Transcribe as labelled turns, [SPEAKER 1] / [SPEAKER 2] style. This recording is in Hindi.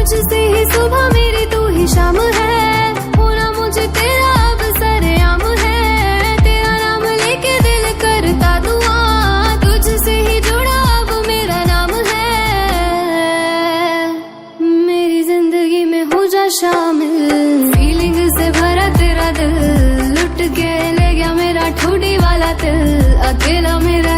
[SPEAKER 1] तुझसे ही सुबह मेरी तू ही शाम है, होना मुझे तेरा अब सरेआम है। तेरा नाम लेके दिल करता दुआ, तुझसे ही जुड़ा अब मेरा नाम है। मेरी जिंदगी में हो जा शामिल, फीलिंग से भरा तेरा दिल, लुट के ले गया मेरा ठुडी वाला दिल। अकेला मेरा